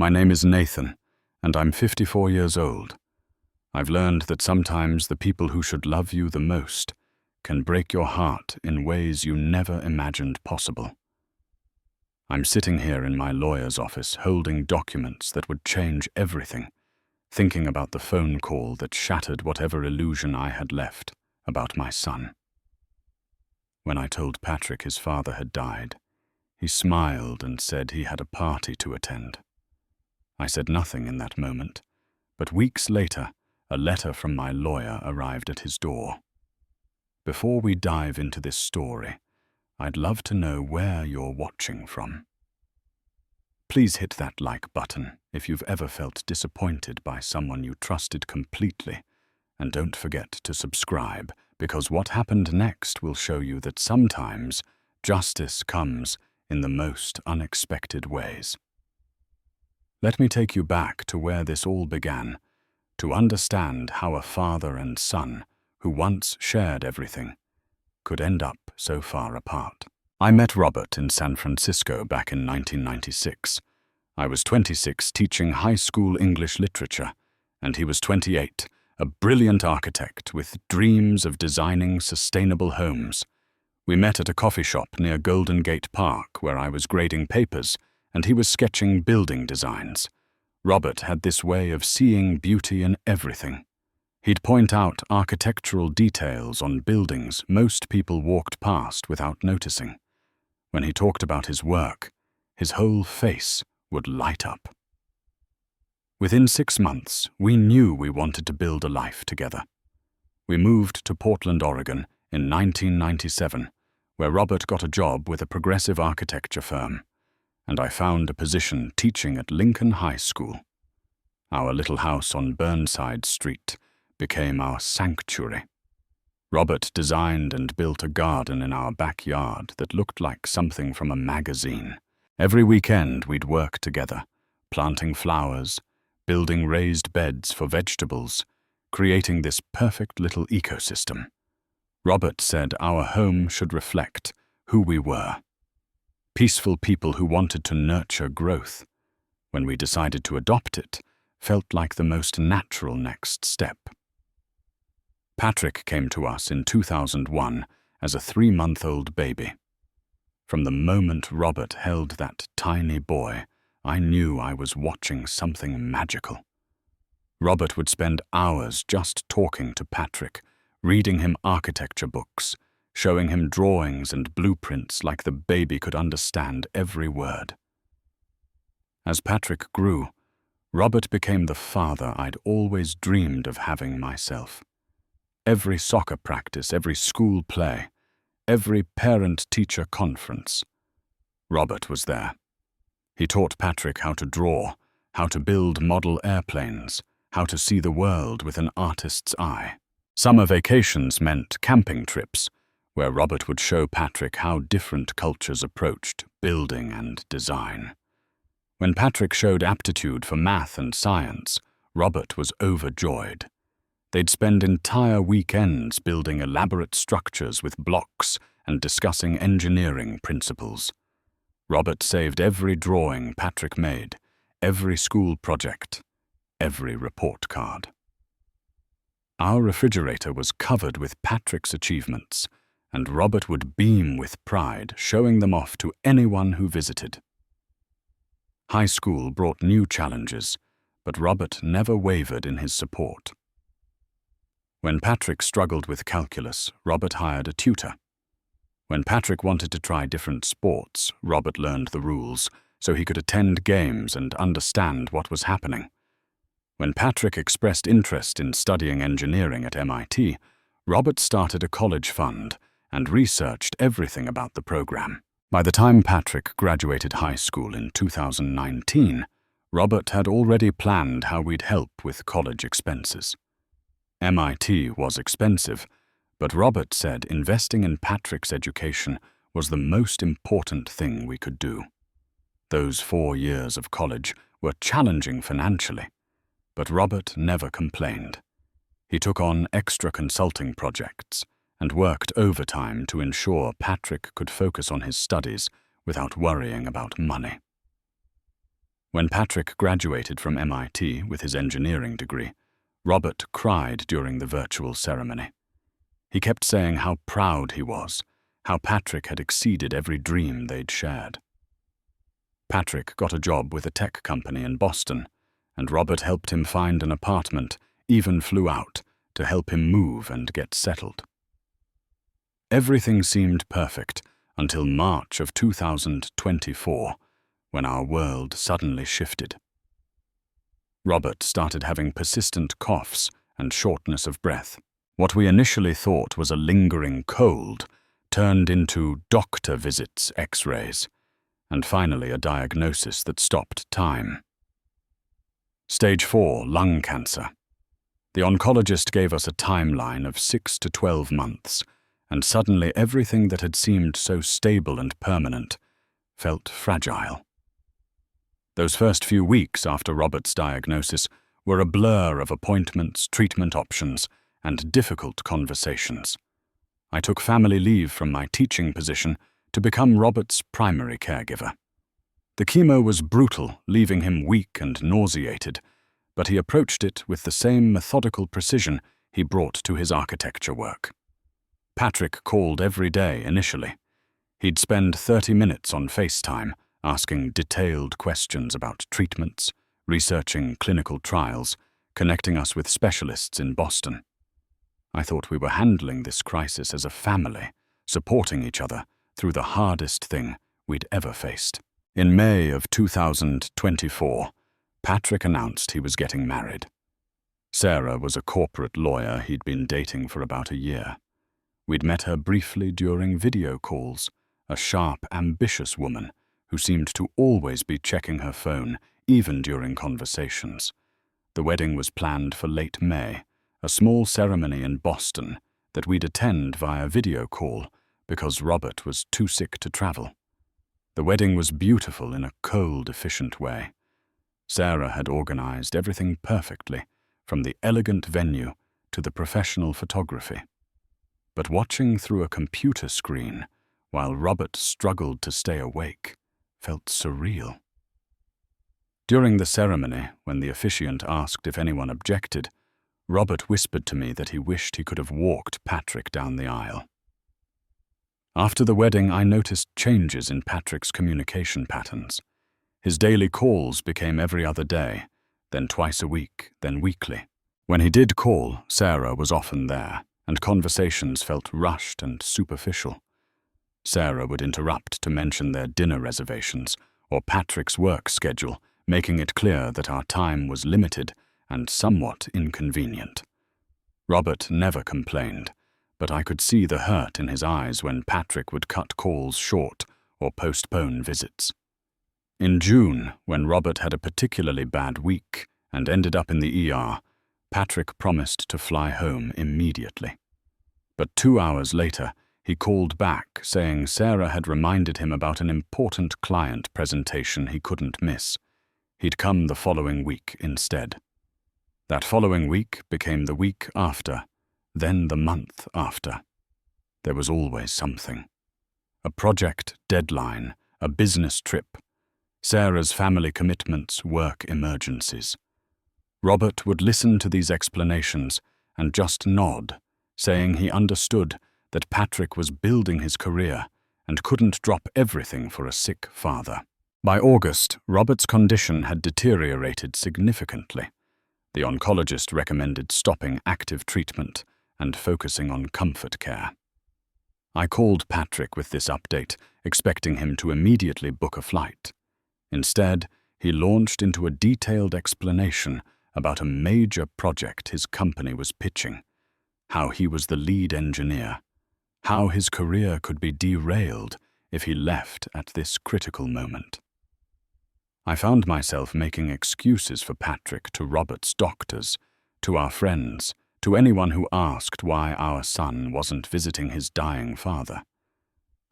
My name is Nathan, and I'm 54 years old. I've learned that sometimes the people who should love you the most can break your heart in ways you never imagined possible. I'm sitting here in my lawyer's office holding documents that would change everything, thinking about the phone call that shattered whatever illusion I had left about my son. When I told Patrick his father had died, he smiled and said he had a party to attend. I said nothing in that moment, but weeks later, a letter from my lawyer arrived at his door. Before we dive into this story, I'd love to know where you're watching from. Please hit that like button if you've ever felt disappointed by someone you trusted completely, and don't forget to subscribe, because what happened next will show you that sometimes justice comes in the most unexpected ways. Let me take you back to where this all began, to understand how a father and son, who once shared everything, could end up so far apart. I met Robert in San Francisco back in 1996. I was 26 teaching high school English literature, and he was 28, a brilliant architect with dreams of designing sustainable homes. We met at a coffee shop near Golden Gate Park where I was grading papers and he was sketching building designs. Robert had this way of seeing beauty in everything. He'd point out architectural details on buildings most people walked past without noticing. When he talked about his work, his whole face would light up. Within 6 months, we knew we wanted to build a life together. We moved to Portland, Oregon in 1997, where Robert got a job with a progressive architecture firm, and I found a position teaching at Lincoln High School. Our little house on Burnside Street became our sanctuary. Robert designed and built a garden in our backyard that looked like something from a magazine. Every weekend we'd work together, planting flowers, building raised beds for vegetables, creating this perfect little ecosystem. Robert said our home should reflect who we were. Peaceful people who wanted to nurture growth. When we decided to adopt it, felt like the most natural next step. Patrick came to us in 2001 as a 3-month-old baby. From the moment Robert held that tiny boy, I knew I was watching something magical. Robert would spend hours just talking to Patrick, reading him architecture books, showing him drawings and blueprints like the baby could understand every word. As Patrick grew, Robert became the father I'd always dreamed of having myself. Every soccer practice, every school play, every parent-teacher conference, Robert was there. He taught Patrick how to draw, how to build model airplanes, how to see the world with an artist's eye. Summer vacations meant camping trips, where Robert would show Patrick how different cultures approached building and design. When Patrick showed aptitude for math and science, Robert was overjoyed. They'd spend entire weekends building elaborate structures with blocks and discussing engineering principles. Robert saved every drawing Patrick made, every school project, every report card. Our refrigerator was covered with Patrick's achievements, and Robert would beam with pride, showing them off to anyone who visited. High school brought new challenges, but Robert never wavered in his support. When Patrick struggled with calculus, Robert hired a tutor. When Patrick wanted to try different sports, Robert learned the rules so he could attend games and understand what was happening. When Patrick expressed interest in studying engineering at MIT, Robert started a college fund and researched everything about the program. By the time Patrick graduated high school in 2019, Robert had already planned how we'd help with college expenses. MIT was expensive, but Robert said investing in Patrick's education was the most important thing we could do. Those 4 years of college were challenging financially, but Robert never complained. He took on extra consulting projects and worked overtime to ensure Patrick could focus on his studies without worrying about money. When Patrick graduated from MIT with his engineering degree, Robert cried during the virtual ceremony. He kept saying how proud he was, how Patrick had exceeded every dream they'd shared. Patrick got a job with a tech company in Boston, and Robert helped him find an apartment, even flew out to help him move and get settled. Everything seemed perfect until March of 2024, when our world suddenly shifted. Robert started having persistent coughs and shortness of breath. What we initially thought was a lingering cold turned into doctor visits, X-rays, and finally a diagnosis that stopped time. Stage 4, lung cancer. The oncologist gave us a timeline of 6 to 12 months, and suddenly everything that had seemed so stable and permanent felt fragile. Those first few weeks after Robert's diagnosis were a blur of appointments, treatment options, and difficult conversations. I took family leave from my teaching position to become Robert's primary caregiver. The chemo was brutal, leaving him weak and nauseated, but he approached it with the same methodical precision he brought to his architecture work. Patrick called every day initially. He'd spend 30 minutes on FaceTime, asking detailed questions about treatments, researching clinical trials, connecting us with specialists in Boston. I thought we were handling this crisis as a family, supporting each other through the hardest thing we'd ever faced. In May of 2024, Patrick announced he was getting married. Sarah was a corporate lawyer he'd been dating for about a year. We'd met her briefly during video calls, a sharp, ambitious woman who seemed to always be checking her phone, even during conversations. The wedding was planned for late May, a small ceremony in Boston that we'd attend via video call because Robert was too sick to travel. The wedding was beautiful in a cold, efficient way. Sarah had organized everything perfectly, from the elegant venue to the professional photography. But watching through a computer screen while Robert struggled to stay awake felt surreal. During the ceremony, when the officiant asked if anyone objected, Robert whispered to me that he wished he could have walked Patrick down the aisle. After the wedding, I noticed changes in Patrick's communication patterns. His daily calls became every other day, then twice a week, then weekly. When he did call, Sarah was often there, and conversations felt rushed and superficial. Sarah would interrupt to mention their dinner reservations or Patrick's work schedule, making it clear that our time was limited and somewhat inconvenient. Robert never complained, but I could see the hurt in his eyes when Patrick would cut calls short or postpone visits. In June, when Robert had a particularly bad week and ended up in the ER, Patrick promised to fly home immediately. But 2 hours later, he called back saying Sarah had reminded him about an important client presentation he couldn't miss. He'd come the following week instead. That following week became the week after, then the month after. There was always something. A project deadline, a business trip, Sarah's family commitments, work emergencies. Robert would listen to these explanations and just nod, saying he understood that Patrick was building his career and couldn't drop everything for a sick father. By August, Robert's condition had deteriorated significantly. The oncologist recommended stopping active treatment and focusing on comfort care. I called Patrick with this update, expecting him to immediately book a flight. Instead, he launched into a detailed explanation about a major project his company was pitching, how he was the lead engineer, how his career could be derailed if he left at this critical moment. I found myself making excuses for Patrick to Robert's doctors, to our friends, to anyone who asked why our son wasn't visiting his dying father.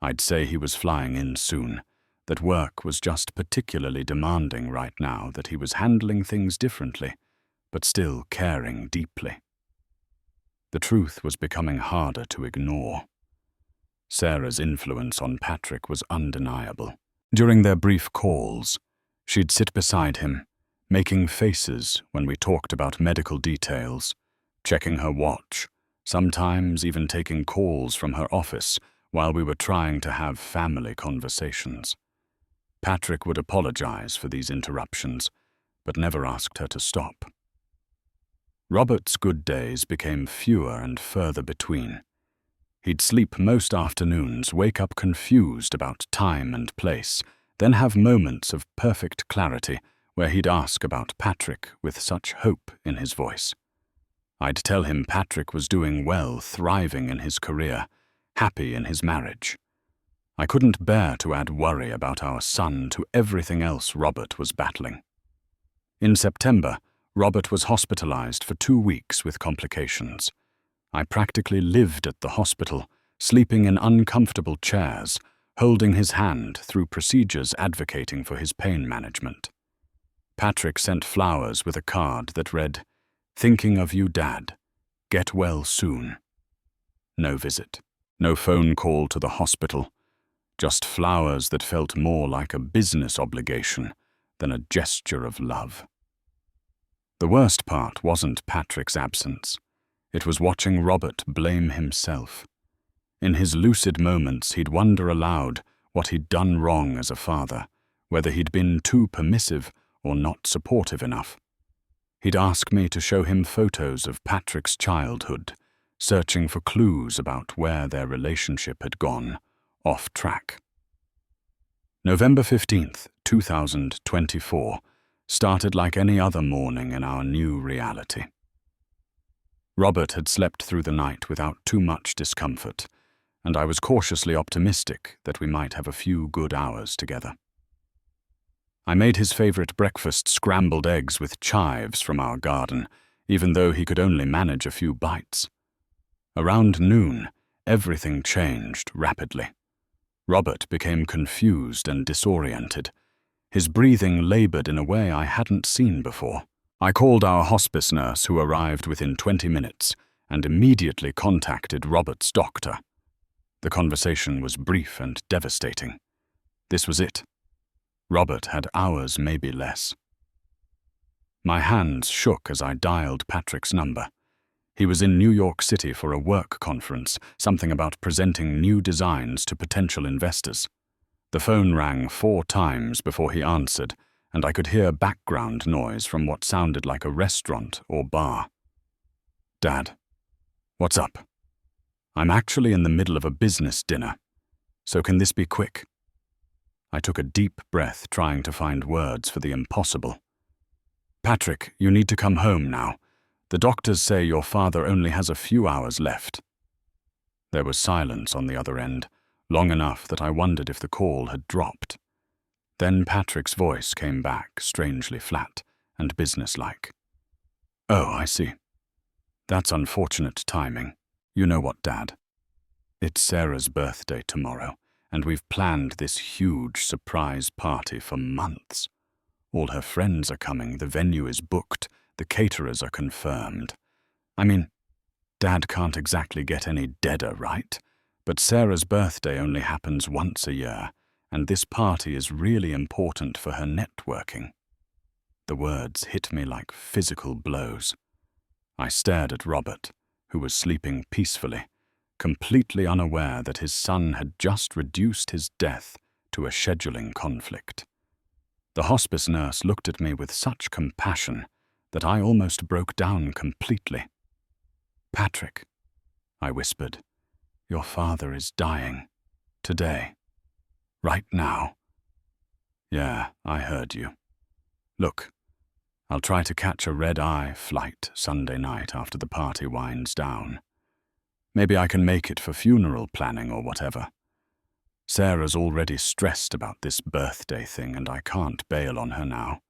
I'd say he was flying in soon, that work was just particularly demanding right now, that he was handling things differently, but still caring deeply. The truth was becoming harder to ignore. Sarah's influence on Patrick was undeniable. During their brief calls, She'd sit beside him, making faces when we talked about medical details, checking her watch, sometimes even taking calls from her office while we were trying to have family conversations. Patrick would apologize for these interruptions, but never asked her to stop. Robert's good days became fewer and further between. He'd sleep most afternoons, wake up confused about time and place, then have moments of perfect clarity where he'd ask about Patrick with such hope in his voice. I'd tell him Patrick was doing well, thriving in his career, happy in his marriage. I couldn't bear to add worry about our son to everything else Robert was battling. In September, Robert was hospitalized for 2 weeks with complications. I practically lived at the hospital, sleeping in uncomfortable chairs, holding his hand through procedures advocating for his pain management. Patrick sent flowers with a card that read, "Thinking of you, Dad. Get well soon." No visit, no phone call to the hospital, just flowers that felt more like a business obligation than a gesture of love. The worst part wasn't Patrick's absence. It was watching Robert blame himself. In his lucid moments, he'd wonder aloud what he'd done wrong as a father, whether he'd been too permissive or not supportive enough. He'd ask me to show him photos of Patrick's childhood, searching for clues about where their relationship had gone off track. November 15th, 2024, started like any other morning in our new reality. Robert had slept through the night without too much discomfort, and I was cautiously optimistic that we might have a few good hours together. I made his favorite breakfast, scrambled eggs with chives from our garden, even though he could only manage a few bites. Around noon, everything changed rapidly. Robert became confused and disoriented. His breathing labored in a way I hadn't seen before. I called our hospice nurse, who arrived within 20 minutes, and immediately contacted Robert's doctor. The conversation was brief and devastating. This was it. Robert had hours, maybe less. My hands shook as I dialed Patrick's number. He was in New York City for a work conference, something about presenting new designs to potential investors. The phone rang 4 times before he answered, and I could hear background noise from what sounded like a restaurant or bar. "Dad, what's up? I'm actually in the middle of a business dinner, so can this be quick?" I took a deep breath, trying to find words for the impossible. "Patrick, you need to come home now. The doctors say your father only has a few hours left." There was silence on the other end, long enough that I wondered if the call had dropped. Then Patrick's voice came back, strangely flat and businesslike. "Oh, I see. That's unfortunate timing. You know what, Dad? It's Sarah's birthday tomorrow, and we've planned this huge surprise party for months. All her friends are coming, the venue is booked, the caterers are confirmed. I mean, Dad can't exactly get any deader, right? But Sarah's birthday only happens once a year, and this party is really important for her networking." The words hit me like physical blows. I stared at Robert, who was sleeping peacefully, completely unaware that his son had just reduced his death to a scheduling conflict. The hospice nurse looked at me with such compassion that I almost broke down completely. "Patrick," I whispered, "your father is dying. Today. Right now." "Yeah, I heard you. Look, I'll try to catch a red-eye flight Sunday night after the party winds down. Maybe I can make it for funeral planning or whatever. Sarah's already stressed about this birthday thing, and I can't bail on her now.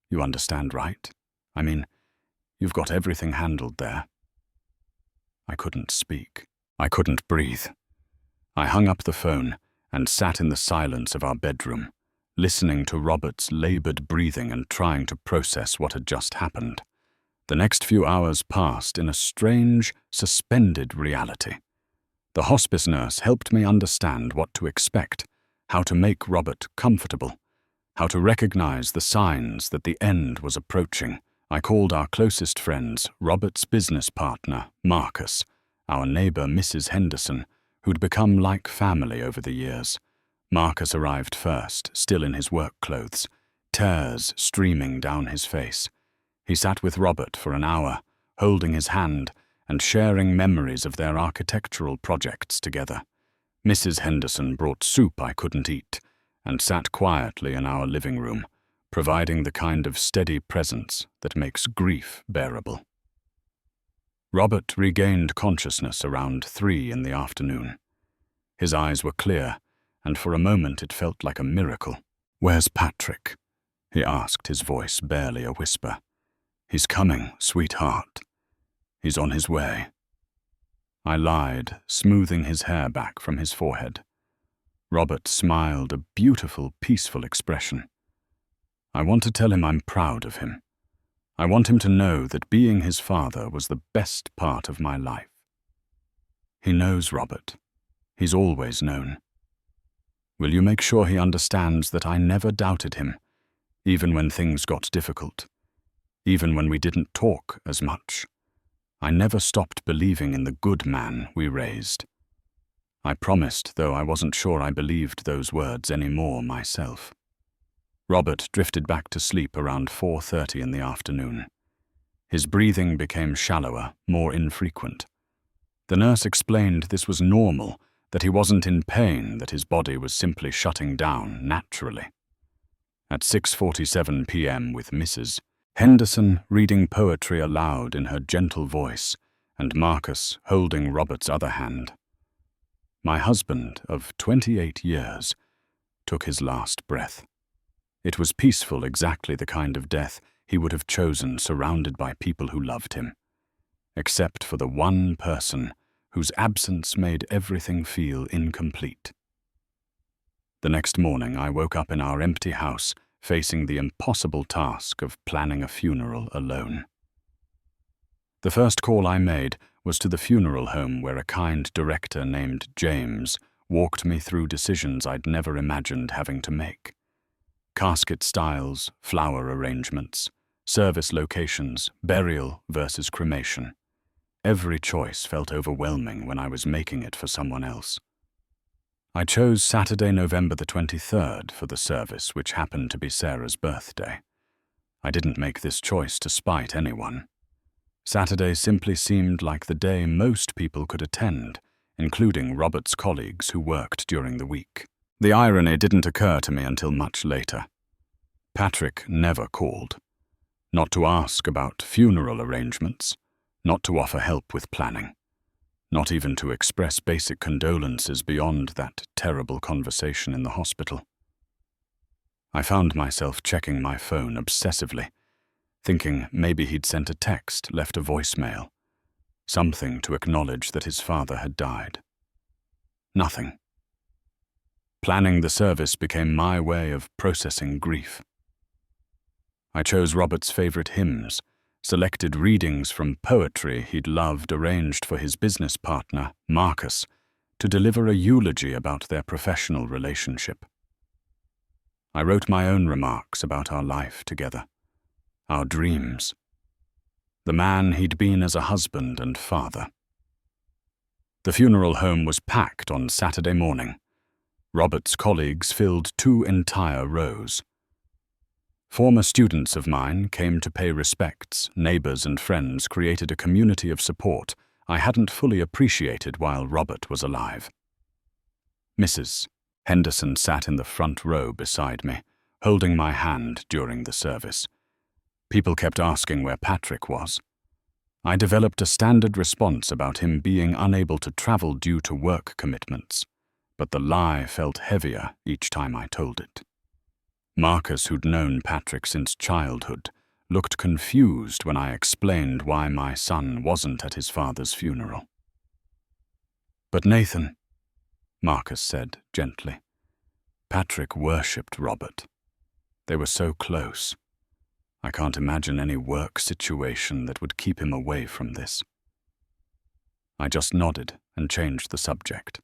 You understand, right? I mean, you've got everything handled there." I couldn't speak. I couldn't breathe. I hung up the phone and sat in the silence of our bedroom, listening to Robert's labored breathing and trying to process what had just happened. The next few hours passed in a strange, suspended reality. The hospice nurse helped me understand what to expect, how to make Robert comfortable. how to recognize the signs that the end was approaching. I called our closest friends, Robert's business partner, Marcus, our neighbor, Mrs. Henderson, who'd become like family over the years. Marcus arrived first, still in his work clothes, tears streaming down his face. He sat with Robert for an hour, holding his hand and sharing memories of their architectural projects together. Mrs. Henderson brought soup I couldn't eat and sat quietly in our living room, providing the kind of steady presence that makes grief bearable. Robert regained consciousness around 3 in the afternoon. His eyes were clear, and for a moment it felt like a miracle. "Where's Patrick?" he asked, his voice barely a whisper. "He's coming, sweetheart. He's on his way." I lied, smoothing his hair back from his forehead. Robert smiled, a beautiful, peaceful expression. "I want to tell him I'm proud of him. I want him to know that being his father was the best part of my life. He knows, Robert. He's always known. Will you make sure he understands that I never doubted him, even when things got difficult, even when we didn't talk as much? I never stopped believing in the good man we raised." I promised, though I wasn't sure I believed those words anymore myself. Robert drifted back to sleep around 4:30 in the afternoon. His breathing became shallower, more infrequent. The nurse explained this was normal, that he wasn't in pain, that his body was simply shutting down naturally. At 6:47 p.m. with Mrs. Henderson reading poetry aloud in her gentle voice, and Marcus holding Robert's other hand, my husband of 28 years took his last breath. It was peaceful, exactly the kind of death he would have chosen, surrounded by people who loved him, except for the one person whose absence made everything feel incomplete. The next morning I woke up in our empty house, facing the impossible task of planning a funeral alone. The first call I made was to the funeral home, where a kind director named James walked me through decisions I'd never imagined having to make. Casket styles, flower arrangements, service locations, burial versus cremation. Every choice felt overwhelming when I was making it for someone else. I chose Saturday, November the 23rd for the service, which happened to be Sarah's birthday. I didn't make this choice to spite anyone. Saturday simply seemed like the day most people could attend, including Robert's colleagues who worked during the week. The irony didn't occur to me until much later. Patrick never called. Not to ask about funeral arrangements, not to offer help with planning, not even to express basic condolences beyond that terrible conversation in the hospital. I found myself checking my phone obsessively, thinking maybe he'd sent a text, left a voicemail, something to acknowledge that his father had died. Nothing. Planning the service became my way of processing grief. I chose Robert's favorite hymns, selected readings from poetry he'd loved, arranged for his business partner, Marcus, to deliver a eulogy about their professional relationship. I wrote my own remarks about our life together, our dreams, the man he'd been as a husband and father. The funeral home was packed on Saturday morning. Robert's colleagues filled 2 entire rows. Former students of mine came to pay respects. Neighbors and friends created a community of support I hadn't fully appreciated while Robert was alive. Mrs. Henderson sat in the front row beside me, holding my hand during the service. People kept asking where Patrick was. I developed a standard response about him being unable to travel due to work commitments, but the lie felt heavier each time I told it. Marcus, who'd known Patrick since childhood, looked confused when I explained why my son wasn't at his father's funeral. "But Nathan," Marcus said gently, "Patrick worshipped Robert. They were so close. I can't imagine any work situation that would keep him away from this." I just nodded and changed the subject.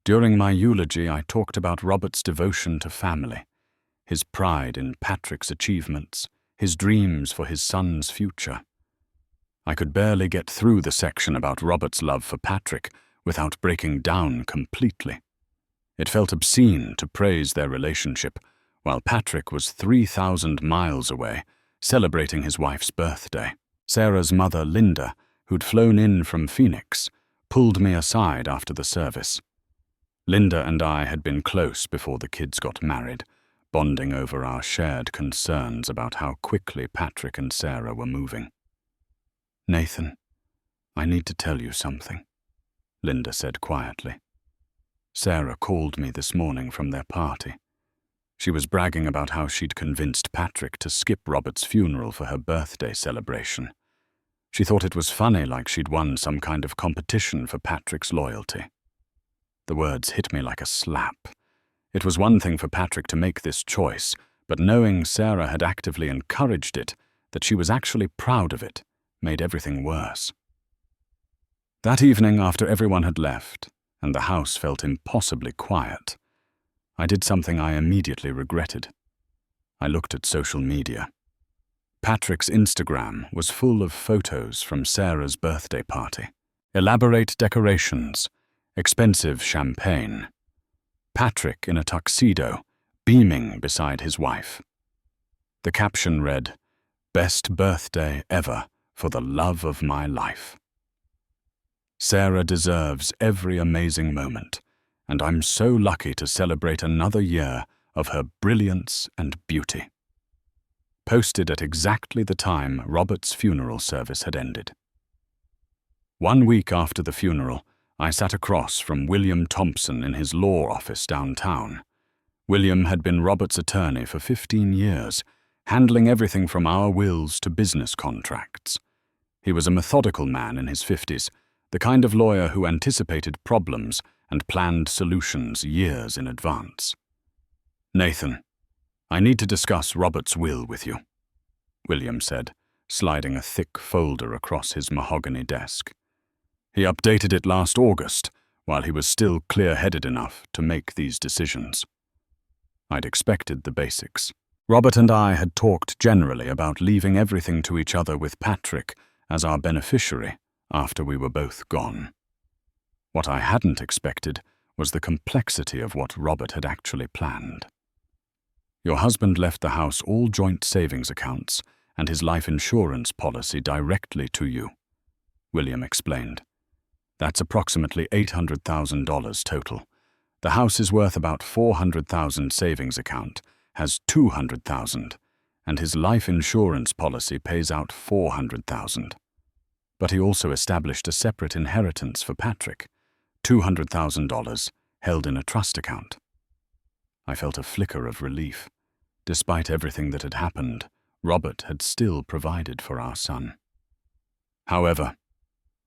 During my eulogy, I talked about Robert's devotion to family, his pride in Patrick's achievements, his dreams for his son's future. I could barely get through the section about Robert's love for Patrick without breaking down completely. It felt obscene to praise their relationship while Patrick was 3,000 miles away, celebrating his wife's birthday. Sarah's mother, Linda, who'd flown in from Phoenix, pulled me aside after the service. Linda and I had been close before the kids got married, bonding over our shared concerns about how quickly Patrick and Sarah were moving. "Nathan, I need to tell you something," Linda said quietly. "Sarah called me this morning from their party. She was bragging about how she'd convinced Patrick to skip Robert's funeral for her birthday celebration. She thought it was funny, like she'd won some kind of competition for Patrick's loyalty." The words hit me like a slap. It was one thing for Patrick to make this choice, but knowing Sarah had actively encouraged it, that she was actually proud of it, made everything worse. That evening, after everyone had left, and the house felt impossibly quiet, I did something I immediately regretted. I looked at social media. Patrick's Instagram was full of photos from Sarah's birthday party. Elaborate decorations, expensive champagne. Patrick in a tuxedo, beaming beside his wife. The caption read, "Best birthday ever for the love of my life." Sarah deserves every amazing moment, and I'm so lucky to celebrate another year of her brilliance and beauty. Posted at exactly the time Robert's funeral service had ended. 1 week after the funeral, I sat across from William Thompson in his law office downtown. William had been Robert's attorney for 15 years, handling everything from our wills to business contracts. He was a methodical man in his 50s, the kind of lawyer who anticipated problems and planned solutions years in advance. "Nathan, I need to discuss Robert's will with you," William said, sliding a thick folder across his mahogany desk. "He updated it last August, while he was still clear-headed enough to make these decisions." I'd expected the basics. Robert and I had talked generally about leaving everything to each other with Patrick as our beneficiary after we were both gone. What I hadn't expected was the complexity of what Robert had actually planned. "Your husband left the house all joint savings accounts and his life insurance policy directly to you," William explained. "That's approximately $800,000 total. The house is worth about $400,000 savings account, has $200,000, and his life insurance policy pays out $400,000. But he also established a separate inheritance for Patrick, $200,000 held in a trust account." I felt a flicker of relief. Despite everything that had happened, Robert had still provided for our son. "However,"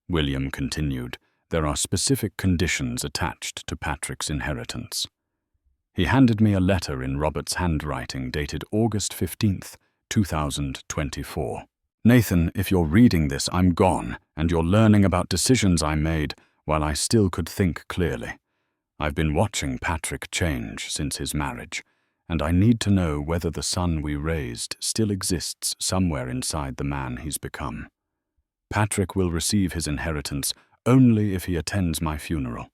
William continued, "there are specific conditions attached to Patrick's inheritance." He handed me a letter in Robert's handwriting dated August 15th, 2024. "Nathan, if you're reading this, I'm gone, and you're learning about decisions I made while I still could think clearly. I've been watching Patrick change since his marriage, and I need to know whether the son we raised still exists somewhere inside the man he's become. Patrick will receive his inheritance only if he attends my funeral,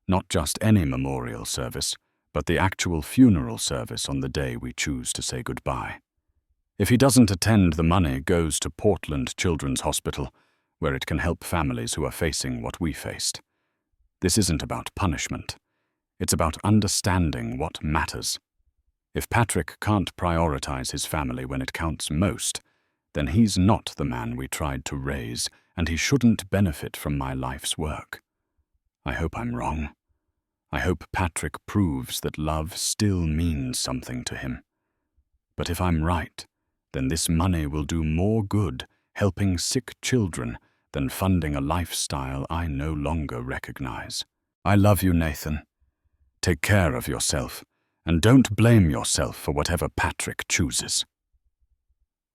not just any memorial service, but the actual funeral service on the day we choose to say goodbye. If he doesn't attend, the money goes to Portland Children's Hospital, where it can help families who are facing what we faced. This isn't about punishment. It's about understanding what matters. If Patrick can't prioritize his family when it counts most, then he's not the man we tried to raise, and he shouldn't benefit from my life's work. I hope I'm wrong. I hope Patrick proves that love still means something to him. But if I'm right, then this money will do more good helping sick children than funding a lifestyle I no longer recognize. I love you, Nathan. Take care of yourself, and don't blame yourself for whatever Patrick chooses."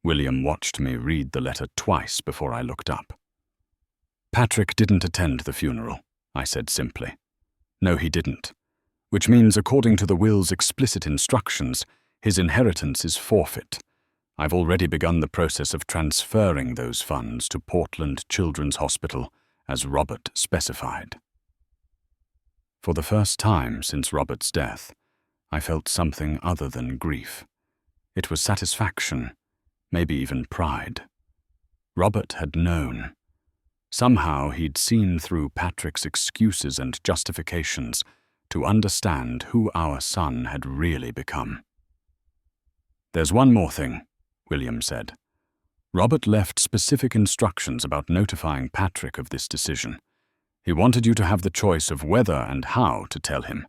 William watched me read the letter twice before I looked up. "Patrick didn't attend the funeral," I said simply. "No, he didn't. Which means, according to the will's explicit instructions, His inheritance is forfeit. I've already begun the process of transferring those funds to Portland Children's Hospital, as Robert specified. For the first time since Robert's death, I felt something other than grief. It was satisfaction, maybe even pride. Robert had known. Somehow he'd seen through Patrick's excuses and justifications to understand who our son had really become. "There's one more thing," William said. "Robert left specific instructions about notifying Patrick of this decision. He wanted you to have the choice of whether and how to tell him,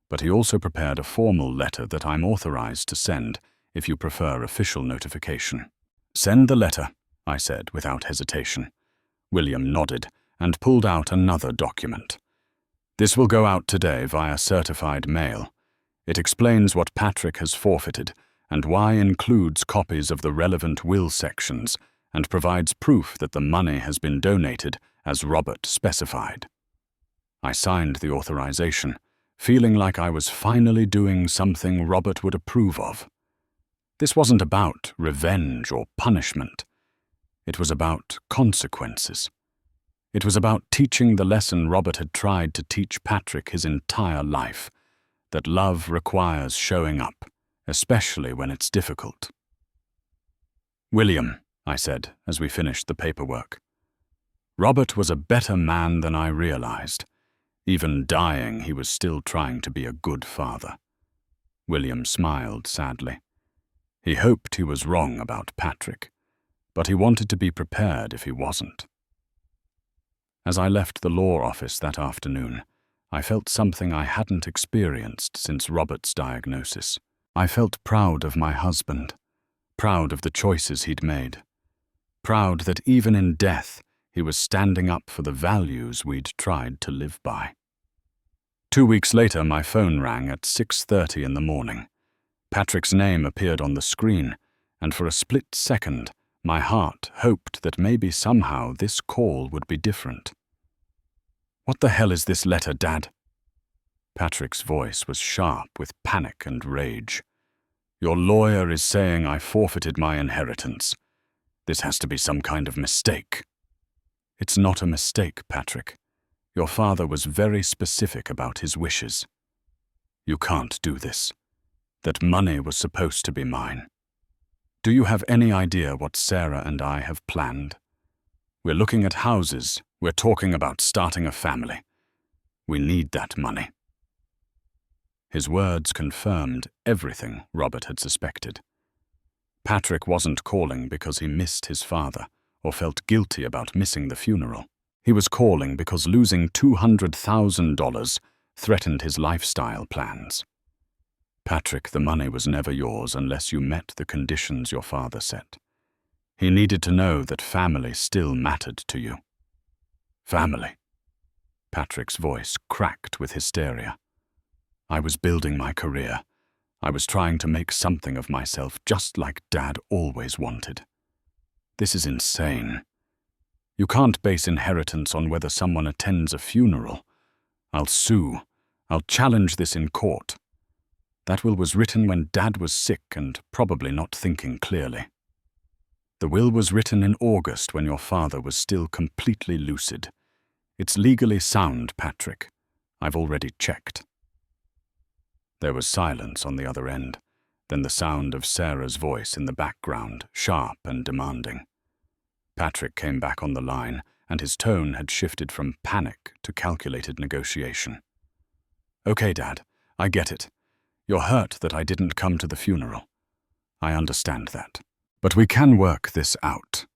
but he also prepared a formal letter that I'm authorized to send if you prefer official notification." "Send the letter," I said without hesitation. William nodded and pulled out another document. "This will go out today via certified mail. It explains what Patrick has forfeited and why includes copies of the relevant will sections and provides proof that the money has been donated as Robert specified." I signed the authorization, feeling like I was finally doing something Robert would approve of. This wasn't about revenge or punishment. It was about consequences. It was about teaching the lesson Robert had tried to teach Patrick his entire life, that love requires showing up, especially when it's difficult. "William," I said as we finished the paperwork, "Robert was a better man than I realized. Even dying, he was still trying to be a good father." William smiled sadly. He hoped he was wrong about Patrick, but he wanted to be prepared if he wasn't. As I left the law office that afternoon, I felt something I hadn't experienced since Robert's diagnosis. I felt proud of my husband, proud of the choices he'd made, proud that even in death he was standing up for the values we'd tried to live by. 2 weeks later, my phone rang at 6:30 in the morning. Patrick's name appeared on the screen, and for a split second, my heart hoped that maybe somehow this call would be different. "What the hell is this letter, Dad?" Patrick's voice was sharp with panic and rage. "Your lawyer is saying I forfeited my inheritance. This has to be some kind of mistake." "It's not a mistake, Patrick. Your father was very specific about his wishes. You can't do this. That money was supposed to be mine. Do you have any idea what Sarah and I have planned? We're looking at houses. We're talking about starting a family. We need that money." His words confirmed everything Robert had suspected. Patrick wasn't calling because he missed his father or felt guilty about missing the funeral. He was calling because losing $200,000 threatened his lifestyle plans. "Patrick, the money was never yours unless you met the conditions your father set. He needed to know that family still mattered to you." "Family?" Patrick's voice cracked with hysteria. "I was building my career. I was trying to make something of myself just like Dad always wanted. This is insane. You can't base inheritance on whether someone attends a funeral. I'll sue. I'll challenge this in court. That will was written when Dad was sick and probably not thinking clearly. The will was written in August when your father was still completely lucid. It's legally sound, Patrick. I've already checked." There was silence on the other end, then the sound of Sarah's voice in the background, sharp and demanding. Patrick came back on the line, and his tone had shifted from panic to calculated negotiation. "Okay, Dad, I get it. You're hurt that I didn't come to the funeral. I understand that. But we can work this out.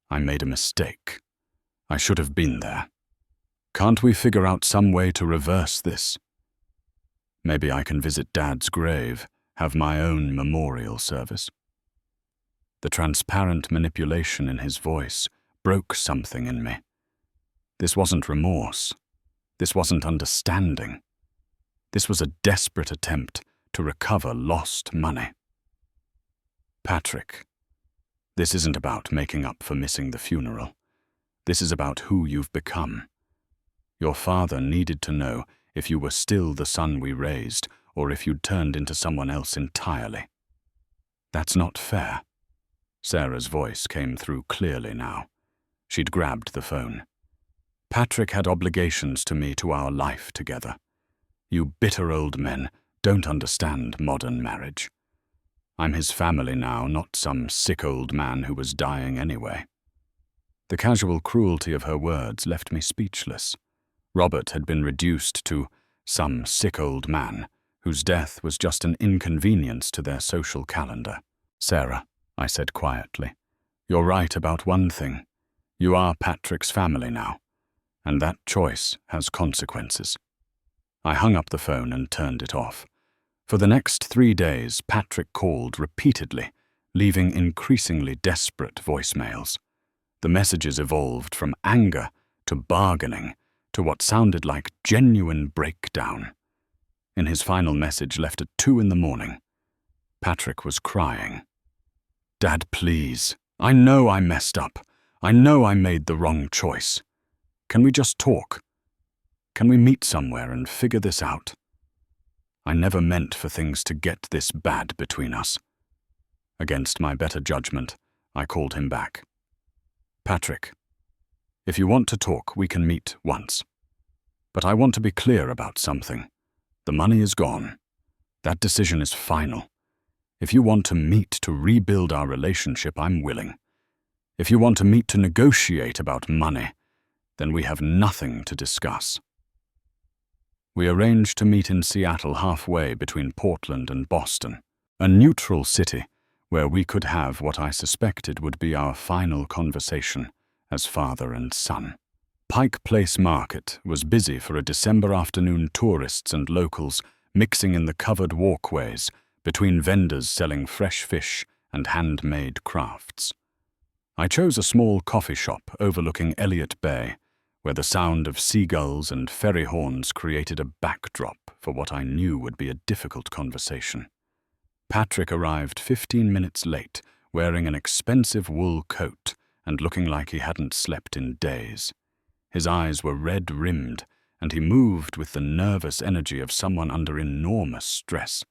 I made a mistake. I should have been there. Can't we figure out some way to reverse this? Maybe I can visit Dad's grave, have my own memorial service." The transparent manipulation in his voice broke something in me. This wasn't remorse. This wasn't understanding. This was a desperate attempt to recover lost money. "Patrick, this isn't about making up for missing the funeral. This is about who you've become. Your father needed to know if you were still the son we raised or if you'd turned into someone else entirely. That's not fair. Sarah's voice came through clearly now. She'd grabbed the phone. Patrick had obligations to me, to our life together. You bitter old men don't understand modern marriage. I'm his family now, not some sick old man who was dying anyway. The casual cruelty of her words left me speechless. Robert had been reduced to some sick old man whose death was just an inconvenience to their social calendar. Sarah, I said quietly, you're right about one thing. You are Patrick's family now, and that choice has consequences. I hung up the phone and turned it off. For the next 3 days, Patrick called repeatedly, leaving increasingly desperate voicemails. The messages evolved from anger to bargaining to what sounded like genuine breakdown. In his final message, left at 2 a.m, Patrick was crying. Dad, please. I know I messed up. I know I made the wrong choice. Can we just talk? Can we meet somewhere and figure this out? I never meant for things to get this bad between us. Against my better judgment, I called him back. Patrick, if you want to talk, we can meet once. But I want to be clear about something. The money is gone. That decision is final. If you want to meet to rebuild our relationship, I'm willing. If you want to meet to negotiate about money, then we have nothing to discuss. We arranged to meet in Seattle, halfway between Portland and Boston, a neutral city where we could have what I suspected would be our final conversation as father and son. Pike Place Market was busy for a December afternoon, tourists and locals mixing in the covered walkways between vendors selling fresh fish and handmade crafts. I chose a small coffee shop overlooking Elliott Bay, where the sound of seagulls and ferry horns created a backdrop for what I knew would be a difficult conversation. Patrick arrived 15 minutes late, wearing an expensive wool coat and looking like he hadn't slept in days. His eyes were red-rimmed, and he moved with the nervous energy of someone under enormous stress.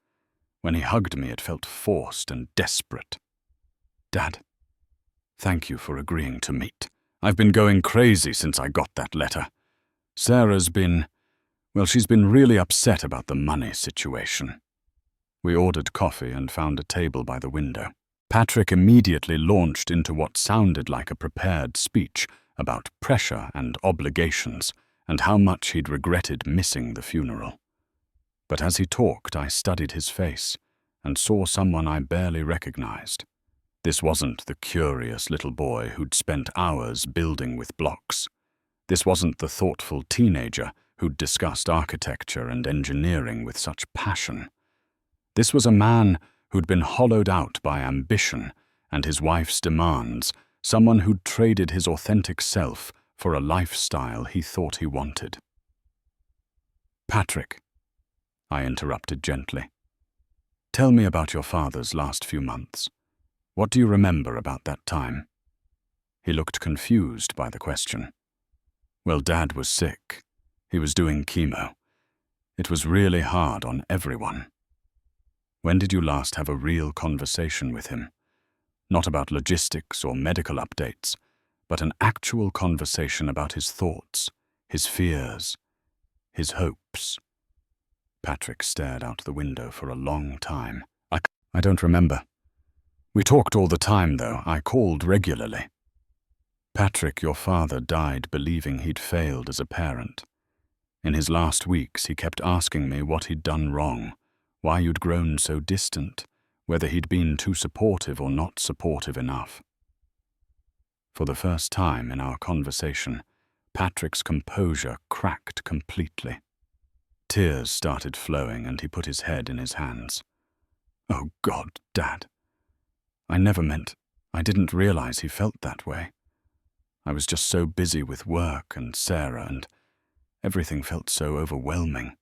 When he hugged me, it felt forced and desperate. Dad, thank you for agreeing to meet. I've been going crazy since I got that letter. Sarah's been, well, she's been really upset about the money situation. We ordered coffee and found a table by the window. Patrick immediately launched into what sounded like a prepared speech about pressure and obligations and how much he'd regretted missing the funeral. But as he talked, I studied his face and saw someone I barely recognized. This wasn't the curious little boy who'd spent hours building with blocks. This wasn't the thoughtful teenager who'd discussed architecture and engineering with such passion. This was a man who'd been hollowed out by ambition and his wife's demands, someone who'd traded his authentic self for a lifestyle he thought he wanted. Patrick, I interrupted gently, tell me about your father's last few months. What do you remember about that time? He looked confused by the question. Well, Dad was sick. He was doing chemo. It was really hard on everyone. When did you last have a real conversation with him? Not about logistics or medical updates, but an actual conversation about his thoughts, his fears, his hopes. Patrick stared out the window for a long time. I don't remember. We talked all the time, though. I called regularly. Patrick, your father died believing he'd failed as a parent. In his last weeks, he kept asking me what he'd done wrong, why you'd grown so distant, whether he'd been too supportive or not supportive enough. For the first time in our conversation, Patrick's composure cracked completely. Tears started flowing and he put his head in his hands. Oh God, Dad. I didn't realize he felt that way. I was just so busy with work and Sarah, and everything felt so overwhelming.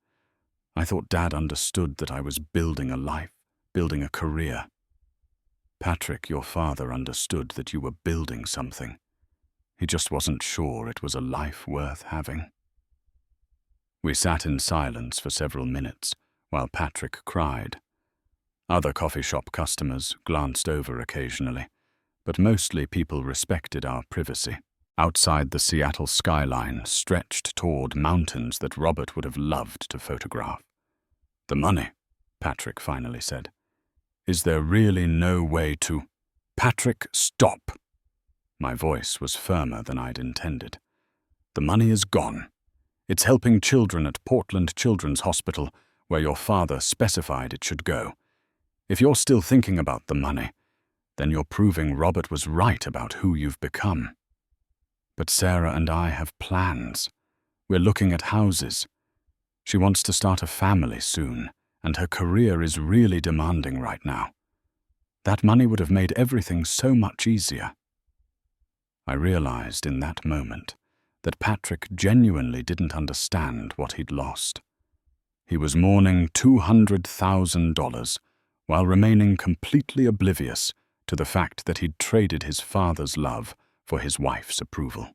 I thought Dad understood that I was building a life, building a career. Patrick, your father, understood that you were building something. He just wasn't sure it was a life worth having. We sat in silence for several minutes while Patrick cried. Other coffee shop customers glanced over occasionally, but mostly people respected our privacy. Outside, the Seattle skyline stretched toward mountains that Robert would have loved to photograph. "The money," Patrick finally said. "Is there really no way to—" "Patrick, stop!" My voice was firmer than I'd intended. "The money is gone. It's helping children at Portland Children's Hospital, where your father specified it should go. If you're still thinking about the money, then you're proving Robert was right about who you've become. But Sarah and I have plans. We're looking at houses. She wants to start a family soon, and her career is really demanding right now. That money would have made everything so much easier." I realized in that moment that Patrick genuinely didn't understand what he'd lost. He was mourning $200,000 while remaining completely oblivious to the fact that he'd traded his father's love for his wife's approval.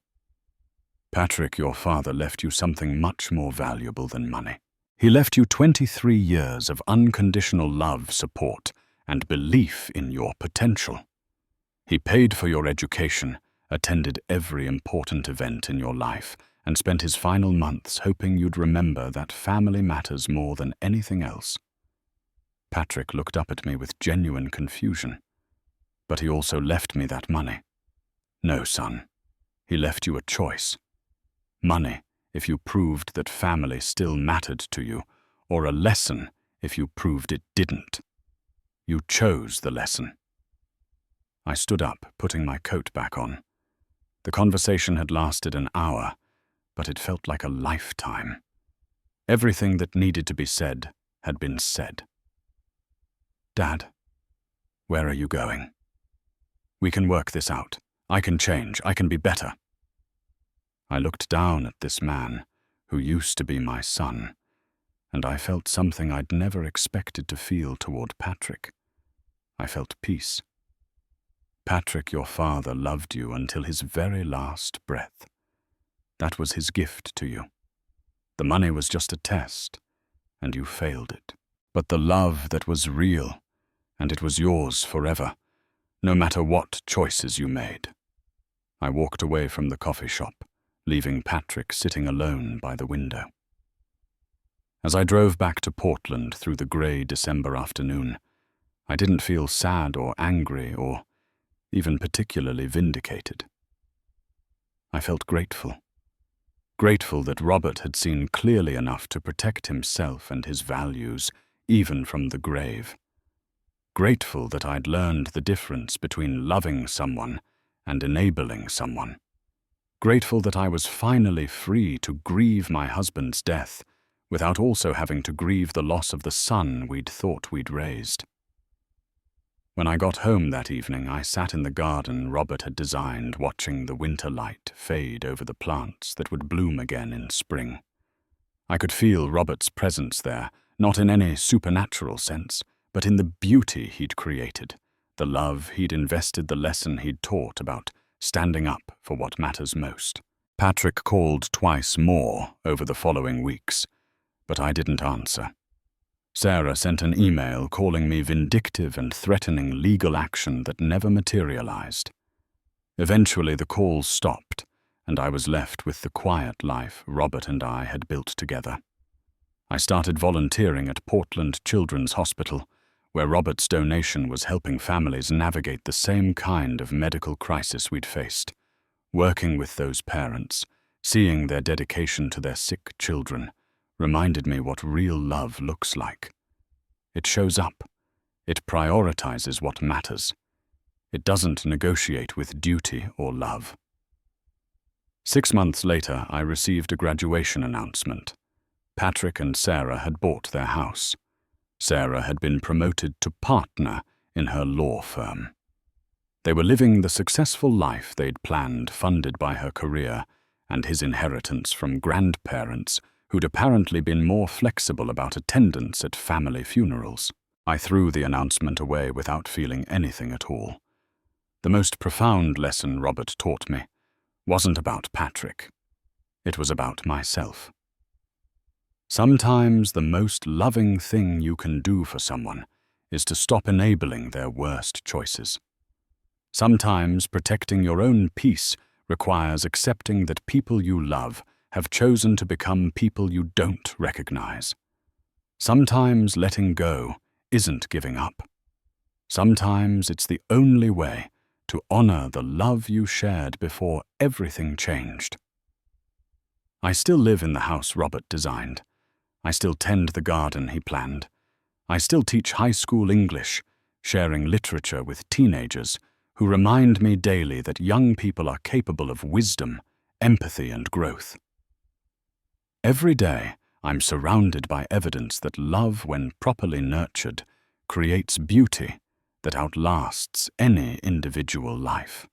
"Patrick, your father left you something much more valuable than money. He left you 23 years of unconditional love, support, and belief in your potential. He paid for your education, attended every important event in your life, and spent his final months hoping you'd remember that family matters more than anything else." Patrick looked up at me with genuine confusion. "But he also left me that money." "No, son. He left you a choice. Money if you proved that family still mattered to you, or a lesson if you proved it didn't. You chose the lesson." I stood up, putting my coat back on. The conversation had lasted an hour, but it felt like a lifetime. Everything that needed to be said had been said. "Dad, where are you going? We can work this out. I can change. I can be better." I looked down at this man who used to be my son, and I felt something I'd never expected to feel toward Patrick. I felt peace. "Patrick, your father loved you until his very last breath. That was his gift to you. The money was just a test, and you failed it. But the love that was real, and it was yours forever, no matter what choices you made." I walked away from the coffee shop, leaving Patrick sitting alone by the window. As I drove back to Portland through the gray December afternoon, I didn't feel sad or angry or even particularly vindicated. I felt grateful. Grateful that Robert had seen clearly enough to protect himself and his values, even from the grave. Grateful that I'd learned the difference between loving someone and enabling someone. Grateful that I was finally free to grieve my husband's death without also having to grieve the loss of the son we'd thought we'd raised. When I got home that evening, I sat in the garden Robert had designed, watching the winter light fade over the plants that would bloom again in spring. I could feel Robert's presence there, not in any supernatural sense, but in the beauty he'd created, the love he'd invested, the lesson he'd taught about standing up for what matters most. Patrick called twice more over the following weeks, but I didn't answer. Sarah sent an email calling me vindictive and threatening legal action that never materialized. Eventually the calls stopped, and I was left with the quiet life Robert and I had built together. I started volunteering at Portland Children's Hospital, where Robert's donation was helping families navigate the same kind of medical crisis we'd faced. Working with those parents, seeing their dedication to their sick children, reminded me what real love looks like. It shows up. It prioritizes what matters. It doesn't negotiate with duty or love. 6 months later, I received a graduation announcement. Patrick and Sarah had bought their house. Sarah had been promoted to partner in her law firm. They were living the successful life they'd planned, funded by her career and his inheritance from grandparents who'd apparently been more flexible about attendance at family funerals. I threw the announcement away without feeling anything at all. The most profound lesson Robert taught me wasn't about Patrick. It was about myself. Sometimes the most loving thing you can do for someone is to stop enabling their worst choices. Sometimes protecting your own peace requires accepting that people you love have chosen to become people you don't recognize. Sometimes letting go isn't giving up. Sometimes it's the only way to honor the love you shared before everything changed. I still live in the house Robert designed. I still tend the garden he planned. I still teach high school English, sharing literature with teenagers who remind me daily that young people are capable of wisdom, empathy, and growth. Every day, I'm surrounded by evidence that love, when properly nurtured, creates beauty that outlasts any individual life.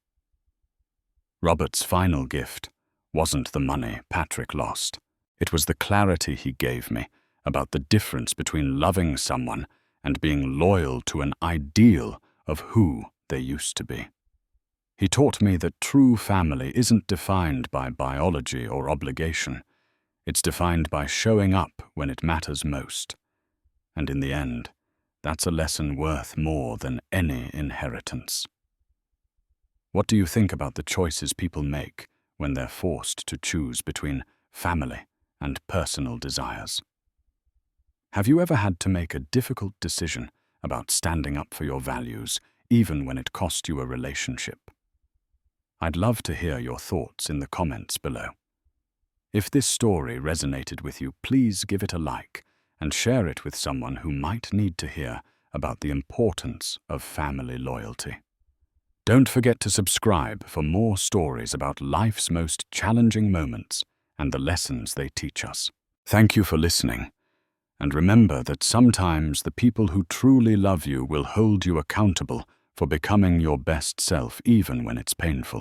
Robert's final gift wasn't the money Patrick lost. It was the clarity he gave me about the difference between loving someone and being loyal to an ideal of who they used to be. He taught me that true family isn't defined by biology or obligation. It's defined by showing up when it matters most. And in the end, that's a lesson worth more than any inheritance. What do you think about the choices people make when they're forced to choose between family and personal desires? Have you ever had to make a difficult decision about standing up for your values, even when it cost you a relationship? I'd love to hear your thoughts in the comments below. If this story resonated with you, please give it a like and share it with someone who might need to hear about the importance of family loyalty. Don't forget to subscribe for more stories about life's most challenging moments and the lessons they teach us. Thank you for listening, and remember that sometimes the people who truly love you will hold you accountable for becoming your best self, even when it's painful.